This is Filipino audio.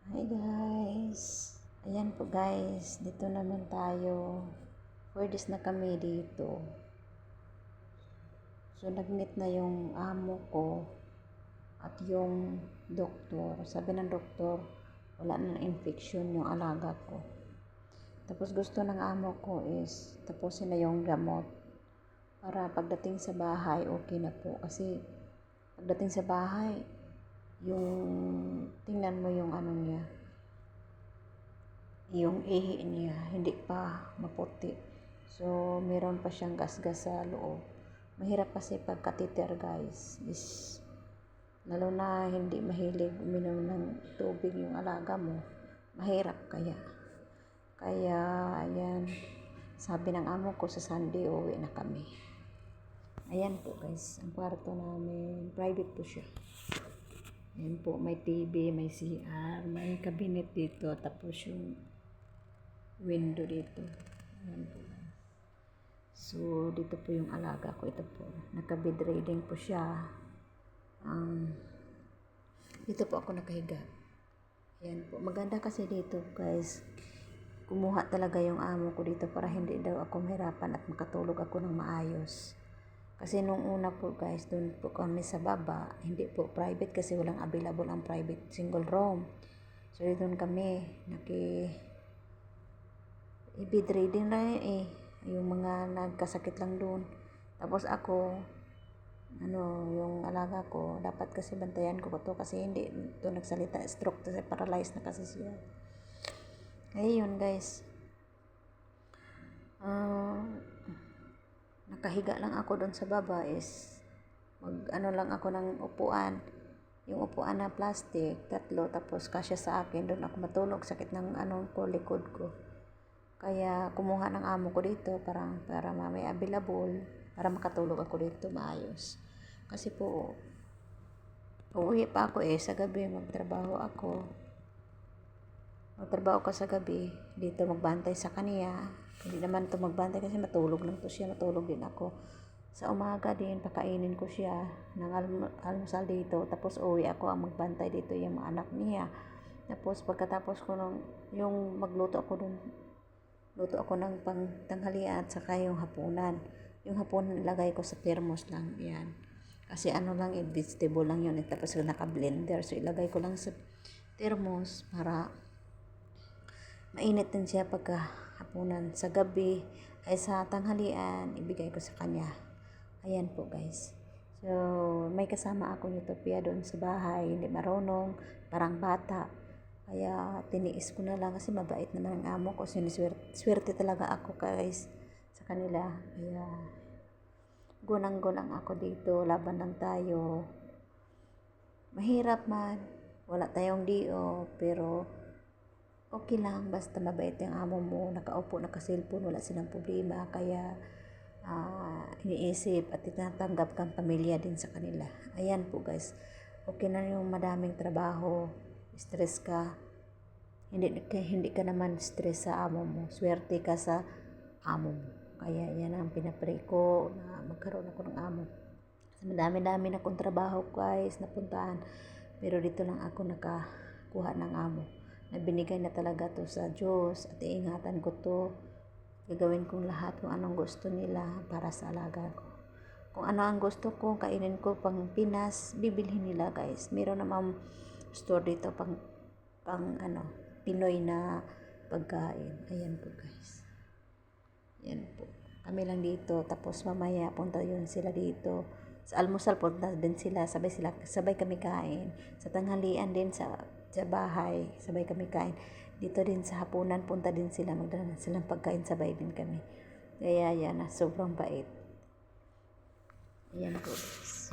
Hi guys! Ayan po guys, dito naman tayo. 4 days na kami dito. So nag-meet na yung amo ko at yung doktor. Sabi ng doktor, wala na infection yung alaga ko. Tapos gusto ng amo ko is tapusin na yung gamot para pagdating sa bahay okay na po. Kasi pagdating sa bahay, yung tingnan mo yung ano niya, yung ihi niya hindi pa maputi, so meron pa siyang gasgas sa loob. Mahirap kasi pag catheter guys, is lalo na hindi mahilig uminom ng tubig yung alaga mo, mahirap. Kaya ayan, sabi ng amo ko sa Sunday uwi na kami. Ayan po guys, ang kwarto namin, private po siya. Ayan po, may TV, may CR, may cabinet dito, tapos yung window dito. Ayan po. So, dito po yung alaga ko. Ito po, naka-bedridden po siya. Dito po ako nakahiga. Ayan po, maganda kasi dito guys. Kumuha talaga yung amo ko dito para hindi daw ako mahirapan at makatulog ako ng maayos. Kasi nung una po guys, doon po kami sa baba, hindi po private kasi walang available ang private single room. So doon kami, bedridden na yung mga nagkasakit lang doon. Tapos ako, yung alaga ko, dapat kasi bantayan ko to kasi hindi to nagsalita, stroke to, paralyzed na kasi siya. Ayun guys, nakahiga lang ako doon sa baba is lang ako ng upuan, yung upuan na plastic, 3, tapos kasya sa akin, doon ako matulog, sakit ng likod ko. Kaya kumuha ng amo ko dito para may available, para makatulog ako dito maayos. Kasi po uuwi pa ako sa gabi, magtrabaho ka sa gabi, dito magbantay sa kanya. Hindi naman to magbantay kasi matulog lang to siya, matulog din ako. Sa umaga din, pakainin ko siya ng almusal dito, tapos uwi ako ang magbantay dito yung mga anak niya. Tapos pagkatapos ko yung magluto ako dun, luto ako ng pangtanghalian at saka yung hapunan. Yung hapunan ilagay ko sa thermos lang, yan. Kasi lang, vegetable lang yun, tapos naka-blender, so ilagay ko lang sa thermos para mainit din siya pagka hapunan. Sa gabi ay sa tanghalian, ibigay ko sa kanya. Ayan po guys. So, may kasama ako yung Utopia doon sa bahay, hindi marunong, parang bata. Kaya tiniis ko na lang kasi mabait naman ang amo ko. Swerte talaga ako guys sa kanila. Kaya gunang-gunang ako dito, laban lang tayo. Mahirap man, wala tayong DO, pero okay lang, basta mabait yung amo mo, nakaupo, naka-cellphone, wala silang problema. Kaya iniisip at tinatanggap kang pamilya din sa kanila. Ayan po guys, okay na yung madaming trabaho, stress ka, hindi ka naman stress sa amo mo, swerte ka sa amo mo. Kaya yan ang pinapray ko, na magkaroon ako ng amo. Madami-dami na akong trabaho guys, napuntahan, pero dito lang ako nakakuha ng amo na binigay na talaga to sa Diyos, at iingatan ko to. Gagawin kong lahat kung anong gusto nila para sa alaga ko. Kung ano ang gusto ko, kainin ko pang Pinas, bibilhin nila guys. Meron namang store dito pang Pinoy na pagkain. Ayan po guys. Ayan po. Kami lang dito, tapos mamaya punta yun sila dito. Sa almusal punta din sila, sabay kami kain. Sa tanghalian din sa bahay, sabay kami kain. Dito din sa hapunan, punta din sila, magdala silang pagkain, sabay din kami. Kaya yan, sobrang bait. Ayan po guys.